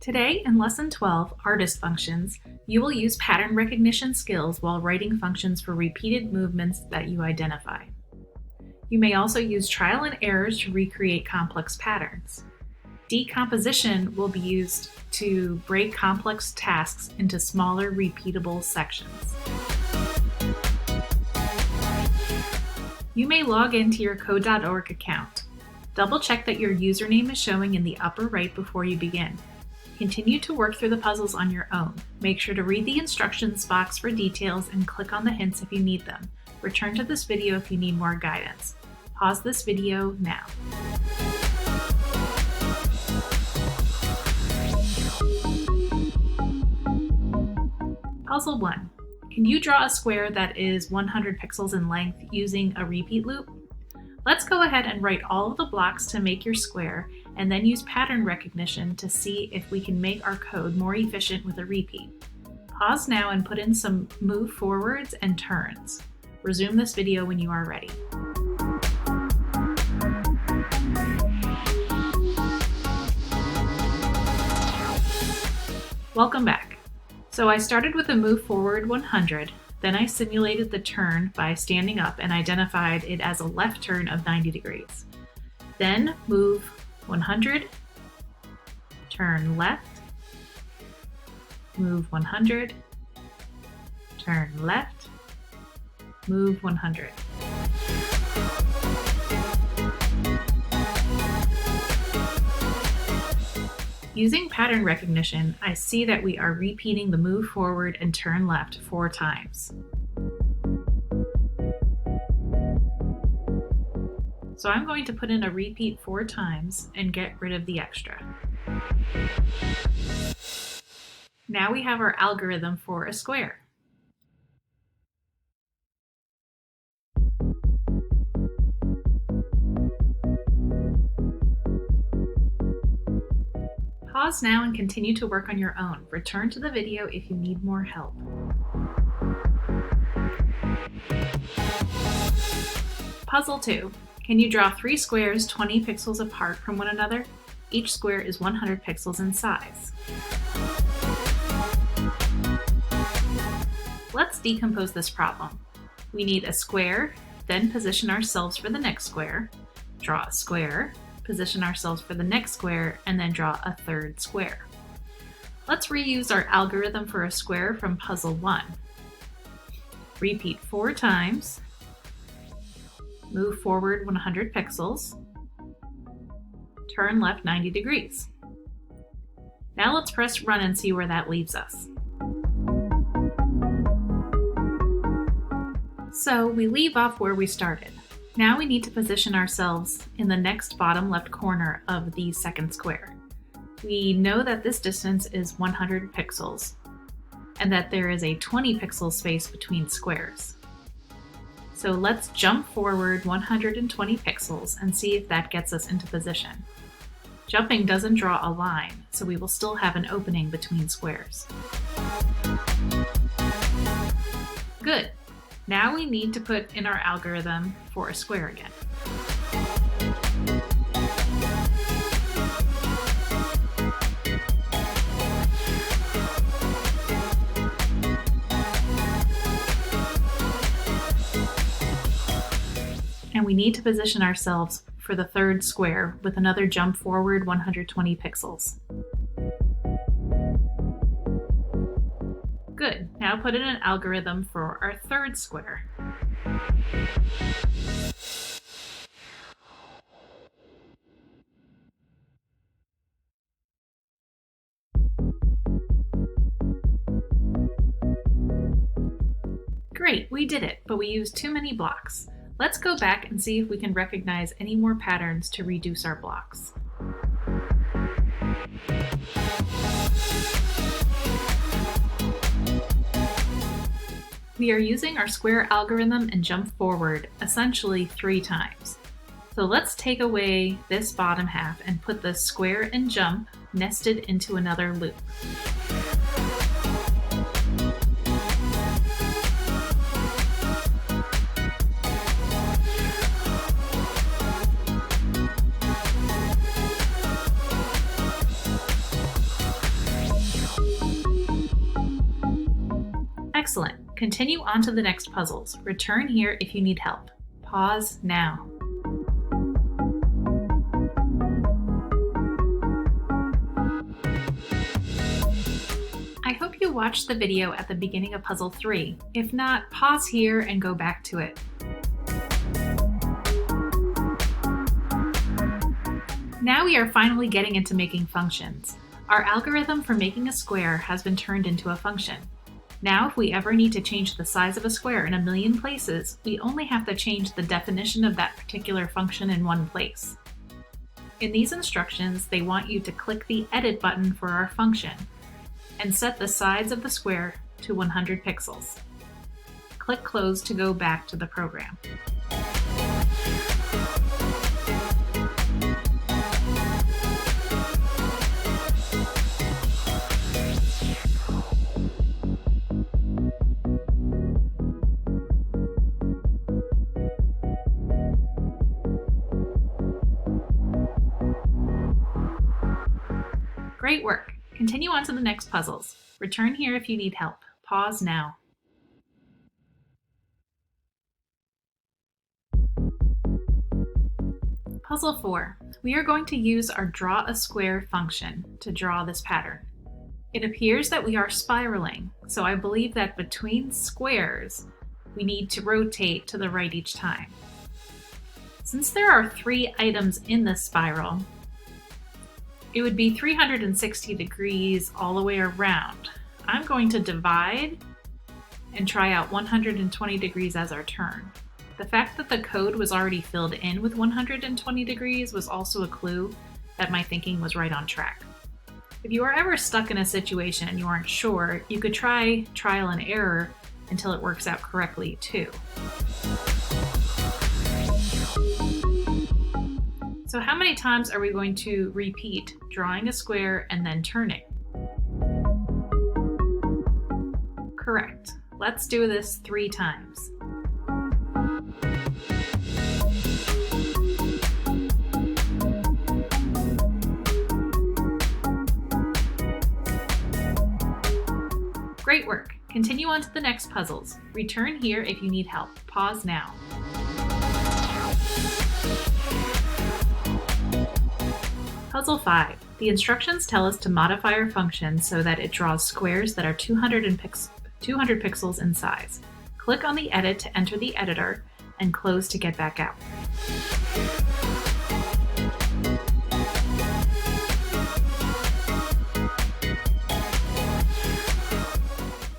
Today, in Lesson 12, Artist Functions, you will use pattern recognition skills while writing functions for repeated movements that you identify. You may also use trial and errors to recreate complex patterns. Decomposition will be used to break complex tasks into smaller, repeatable sections. You may log into your Code.org account. Double check that your username is showing in the upper right before you begin. Continue to work through the puzzles on your own. Make sure to read the instructions box for details and click on the hints if you need them. Return to this video if you need more guidance. Pause this video now. Puzzle 1. Can you draw a square that is 100 pixels in length using a repeat loop? Let's go ahead and write all of the blocks to make your square and then use pattern recognition to see if we can make our code more efficient with a repeat. Pause now and put in some move forwards and turns. Resume this video when you are ready. Welcome back. So I started with a move forward 100, then I simulated the turn by standing up and identified it as a left turn of 90 degrees. Then move 100, turn left, move 100, turn left, move 100. Using pattern recognition, I see that we are repeating the move forward and turn left 4 times. So I'm going to put in a repeat 4 times and get rid of the extra. Now we have our algorithm for a square. Pause now and continue to work on your own. Return to the video if you need more help. Puzzle 2. Can you draw 3 squares 20 pixels apart from one another? Each square is 100 pixels in size. Let's decompose this problem. We need a square, then position ourselves for the next square, draw a square, position ourselves for the next square, and then draw a third square. Let's reuse our algorithm for a square from puzzle 1. Repeat 4 times, move forward 100 pixels, turn left 90 degrees. Now let's press run and see where that leaves us. So we leave off where we started. Now we need to position ourselves in the next bottom left corner of the second square. We know that this distance is 100 pixels and that there is a 20 pixel space between squares. So let's jump forward 120 pixels and see if that gets us into position. Jumping doesn't draw a line, so we will still have an opening between squares. Good. Now we need to put in our algorithm for a square again. And we need to position ourselves for the third square with another jump forward 120 pixels. Good. Now put in an algorithm for our third square. Great, we did it, but we used too many blocks. Let's go back and see if we can recognize any more patterns to reduce our blocks. We are using our square algorithm and jump forward essentially 3 times. So let's take away this bottom half and put the square and jump nested into another loop. Excellent. Continue on to the next puzzles. Return here if you need help. Pause now. I hope you watched the video at the beginning of Puzzle 3. If not, pause here and go back to it. Now we are finally getting into making functions. Our algorithm for making a square has been turned into a function. Now, if we ever need to change the size of a square in a million places, we only have to change the definition of that particular function in one place. In these instructions, they want you to click the Edit button for our function and set the sides of the square to 100 pixels. Click Close to go back to the program. Great work! Continue on to the next puzzles. Return here if you need help. Pause now. Puzzle 4. We are going to use our draw a square function to draw this pattern. It appears that we are spiraling, so I believe that between squares, we need to rotate to the right each time. Since there are 3 items in this spiral, it would be 360 degrees all the way around. I'm going to divide and try out 120 degrees as our turn. The fact that the code was already filled in with 120 degrees was also a clue that my thinking was right on track. If you are ever stuck in a situation and you aren't sure, you could try trial and error until it works out correctly too. So how many times are we going to repeat drawing a square and then turning? Correct. Let's do this 3 times. Great work. Continue on to the next puzzles. Return here if you need help. Pause now. Puzzle 5. The instructions tell us to modify our function so that it draws squares that are 200 pixels in size. Click on the Edit to enter the editor and close to get back out.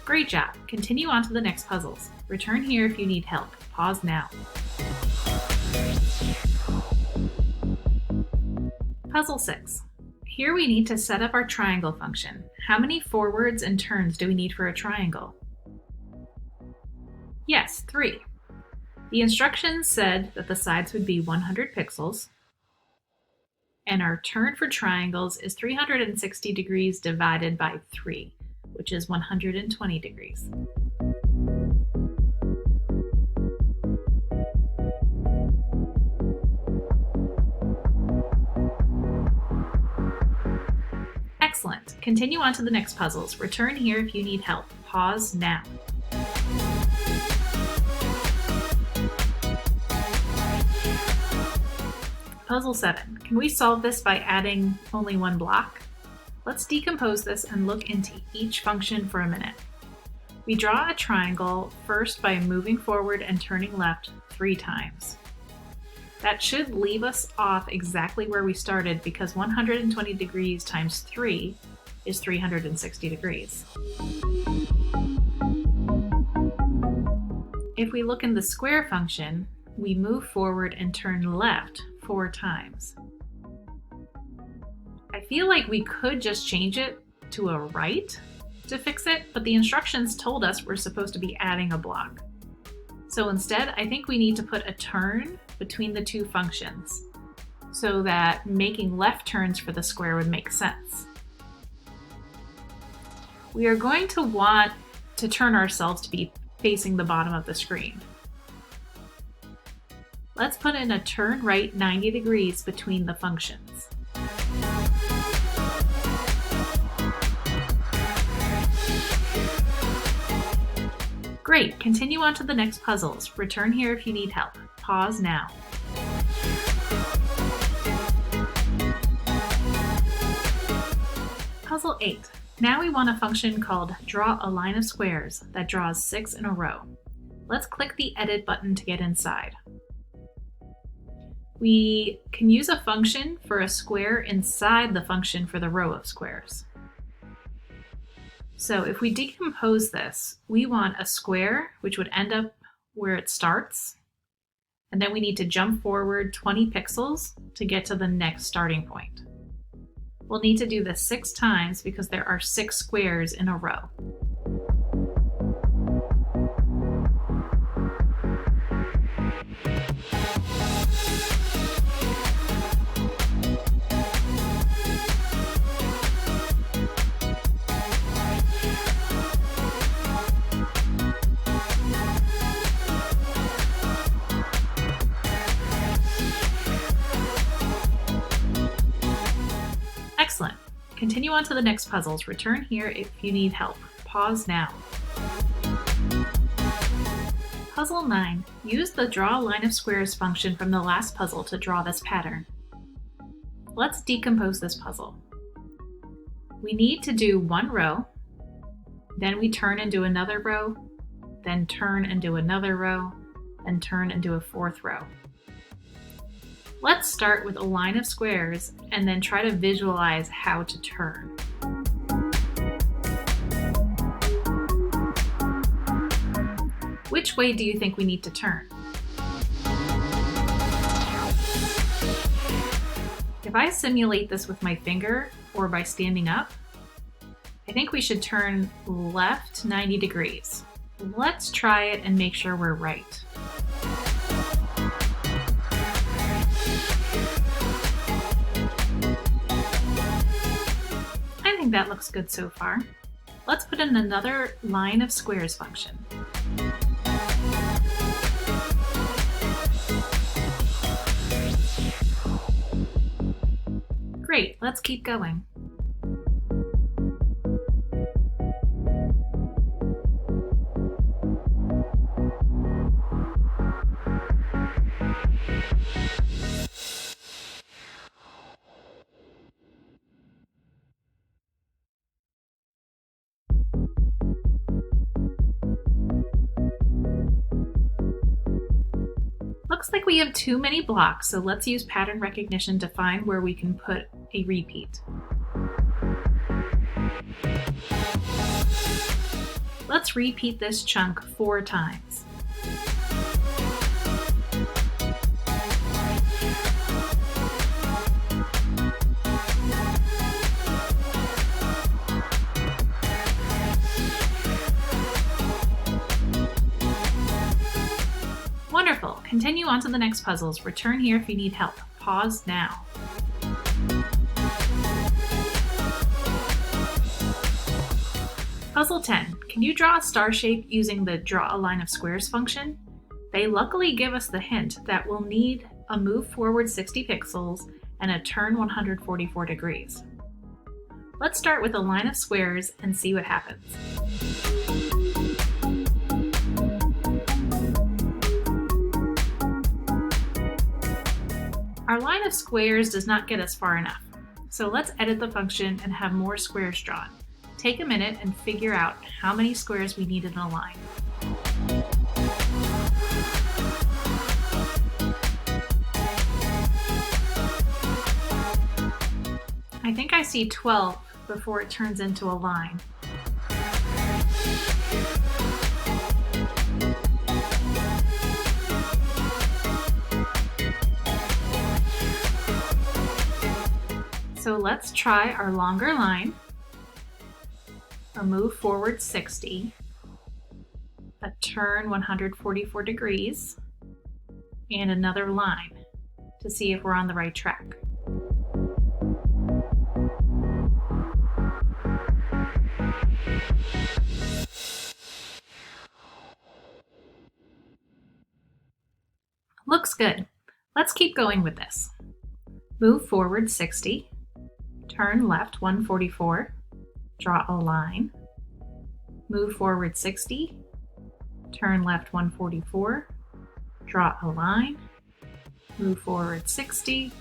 Great job! Continue on to the next puzzles. Return here if you need help. Pause now. Puzzle 6. Here we need to set up our triangle function. How many forwards and turns do we need for a triangle? Yes, 3. The instructions said that the sides would be 100 pixels, and our turn for triangles is 360 degrees divided by 3, which is 120 degrees. Excellent. Continue on to the next puzzles. Return here if you need help. Pause now. Puzzle 7. Can we solve this by adding only one block? Let's decompose this and look into each function for a minute. We draw a triangle first by moving forward and turning left 3 times. That should leave us off exactly where we started because 120 degrees times 3 is 360 degrees. If we look in the square function, we move forward and turn left 4 times. I feel like we could just change it to a right to fix it, but the instructions told us we're supposed to be adding a block. So instead, I think we need to put a turn between the 2 functions so that making left turns for the square would make sense. We are going to want to turn ourselves to be facing the bottom of the screen. Let's put in a turn right 90 degrees between the functions. Great, continue on to the next puzzles. Return here if you need help. Pause now. Puzzle 8. Now we want a function called draw a line of squares that draws 6 in a row. Let's click the Edit button to get inside. We can use a function for a square inside the function for the row of squares. So if we decompose this, we want a square, which would end up where it starts, and then we need to jump forward 20 pixels to get to the next starting point. We'll need to do this 6 times because there are 6 squares in a row. Excellent. Continue on to the next puzzles. Return here if you need help. Pause now. Puzzle 9. Use the draw a line of squares function from the last puzzle to draw this pattern. Let's decompose this puzzle. We need to do one row, then we turn and do another row, then turn and do another row, then turn and do a 4th row. Let's start with a line of squares and then try to visualize how to turn. Which way do you think we need to turn? If I simulate this with my finger or by standing up, I think we should turn left 90 degrees. Let's try it and make sure we're right. I think that looks good so far. Let's put in another line of squares function. Great, let's keep going. Looks like we have too many blocks, so let's use pattern recognition to find where we can put a repeat. Let's repeat this chunk 4 times. Wonderful. Continue on to the next puzzles. Return here if you need help. Pause now. Puzzle 10. Can you draw a star shape using the draw a line of squares function? They luckily give us the hint that we'll need a move forward 60 pixels and a turn 144 degrees. Let's start with a line of squares and see what happens. Our line of squares does not get us far enough, so let's edit the function and have more squares drawn. Take a minute and figure out how many squares we need in a line. I think I see 12 before it turns into a line. So let's try our longer line, a move forward 60, a turn 144 degrees, and another line to see if we're on the right track. Looks good. Let's keep going with this. Move forward 60, turn left 144, draw a line, move forward 60, turn left 144, draw a line, move forward 60,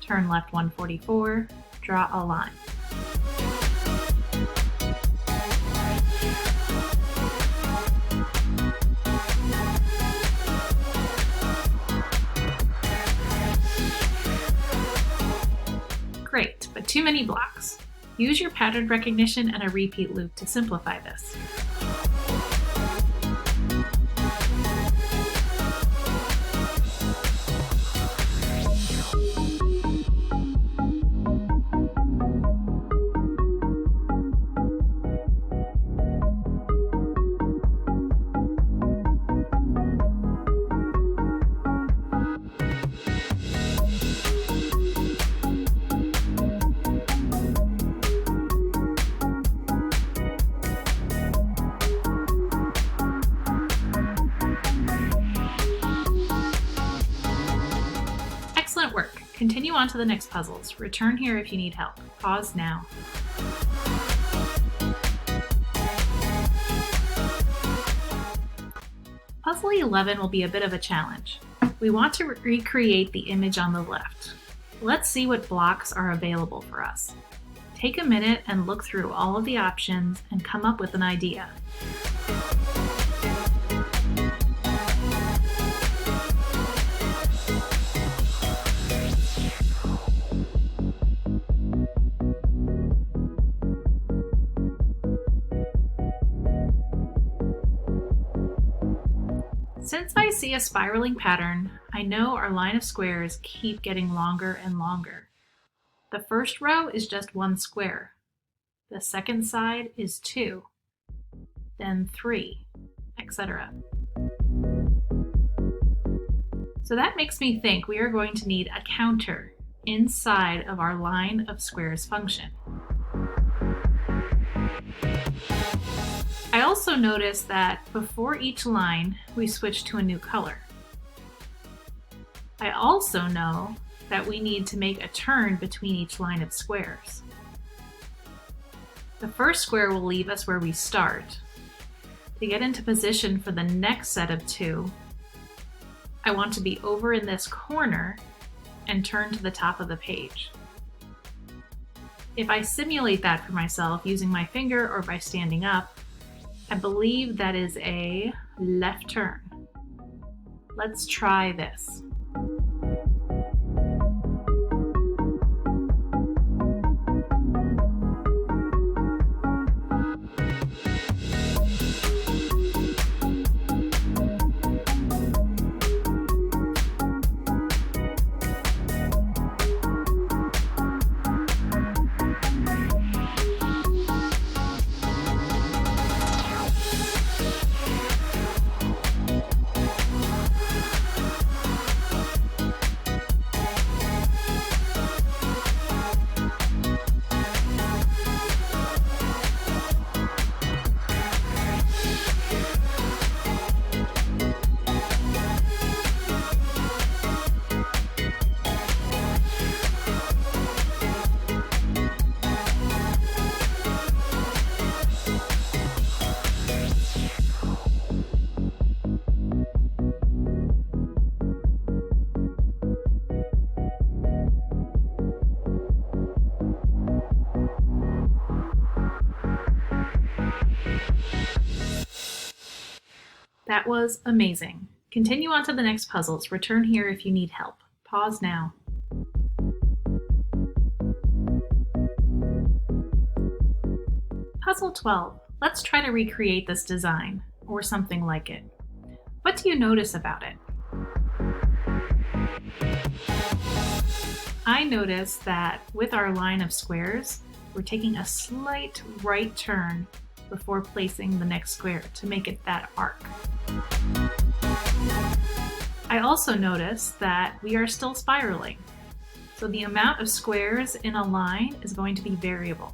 turn left 144, draw a line. Great, but too many blocks. Use your pattern recognition and a repeat loop to simplify this. Excellent work. Continue on to the next puzzles. Return here if you need help. Pause now. Puzzle 11 will be a bit of a challenge. We want to recreate the image on the left. Let's see what blocks are available for us. Take a minute and look through all of the options and come up with an idea. Since I see a spiraling pattern, I know our line of squares keep getting longer and longer. The first row is just 1 square. The second side is 2, then 3, etc. So that makes me think we are going to need a counter inside of our line of squares function. I also noticed that before each line, we switch to a new color. I also know that we need to make a turn between each line of squares. The first square will leave us where we start. To get into position for the next set of 2, I want to be over in this corner and turn to the top of the page. If I simulate that for myself using my finger or by standing up, I believe that is a left turn. Let's try this. That was amazing. Continue on to the next puzzles. Return here if you need help. Pause now. Puzzle 12. Let's try to recreate this design, or something like it. What do you notice about it? I notice that with our line of squares, we're taking a slight right turn before placing the next square to make it that arc. I also notice that we are still spiraling, so the amount of squares in a line is going to be variable.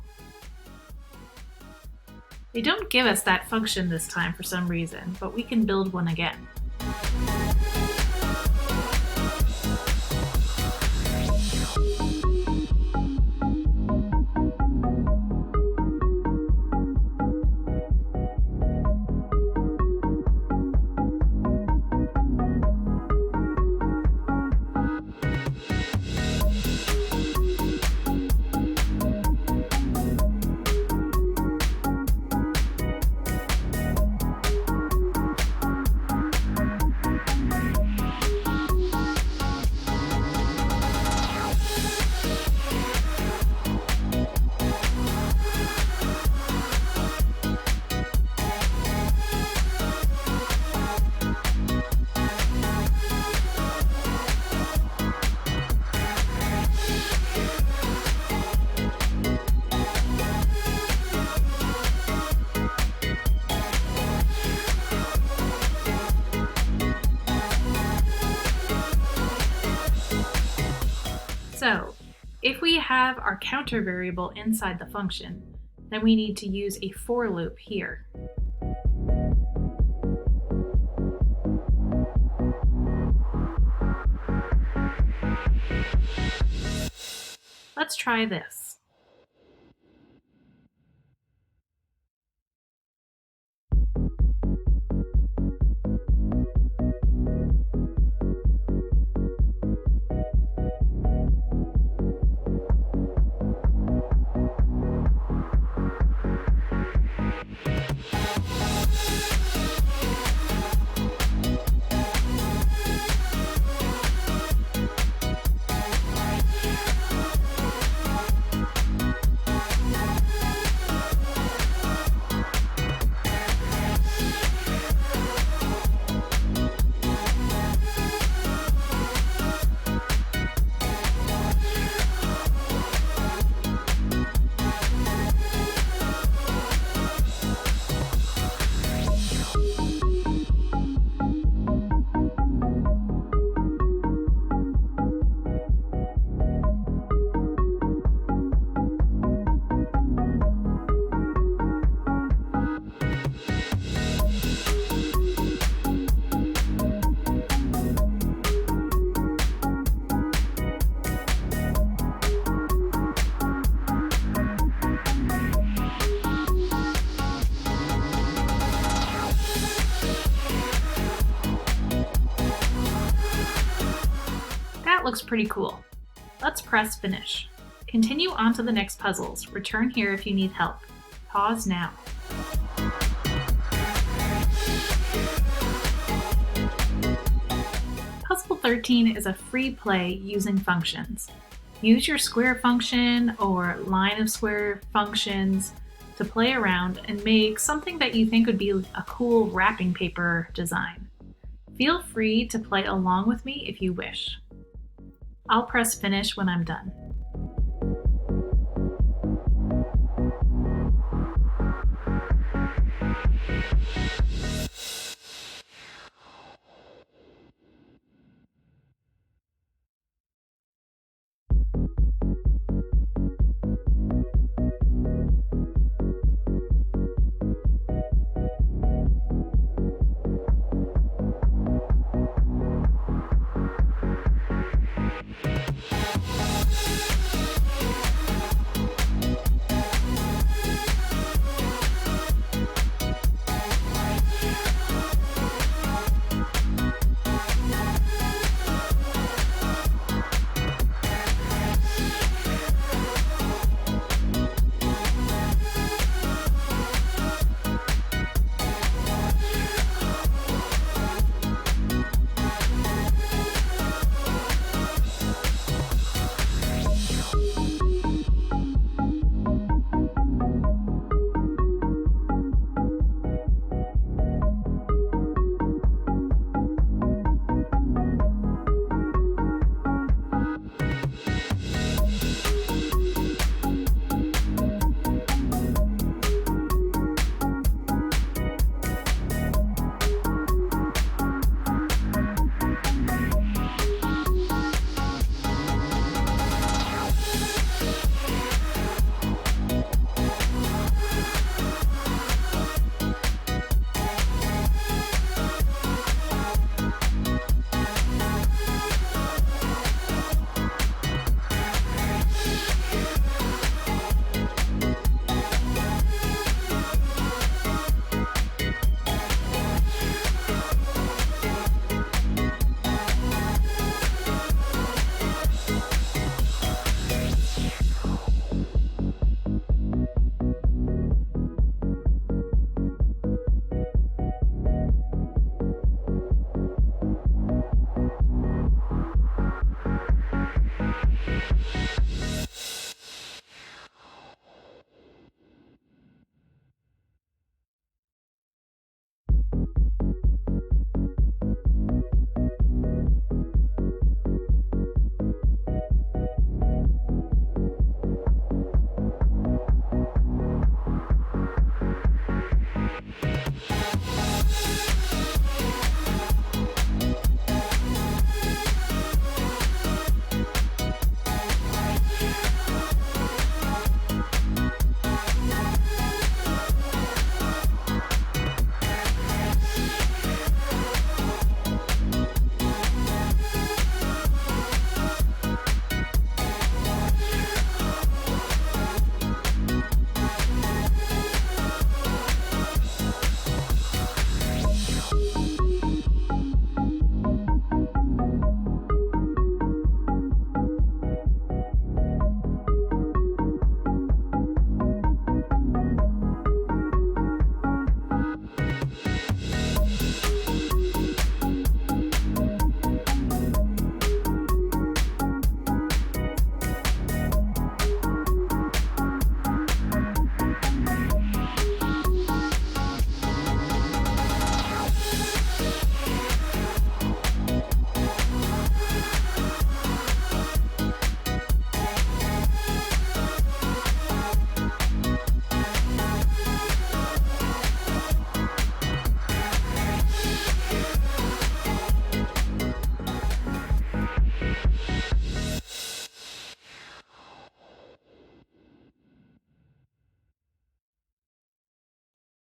They don't give us that function this time for some reason, but we can build one again. If we have our counter variable inside the function, then we need to use a for loop here. Let's try this. That looks pretty cool. Let's press finish. Continue on to the next puzzles. Return here if you need help. Pause now. Puzzle 13 is a free play using functions. Use your square function or line of square functions to play around and make something that you think would be a cool wrapping paper design. Feel free to play along with me if you wish. I'll press finish when I'm done.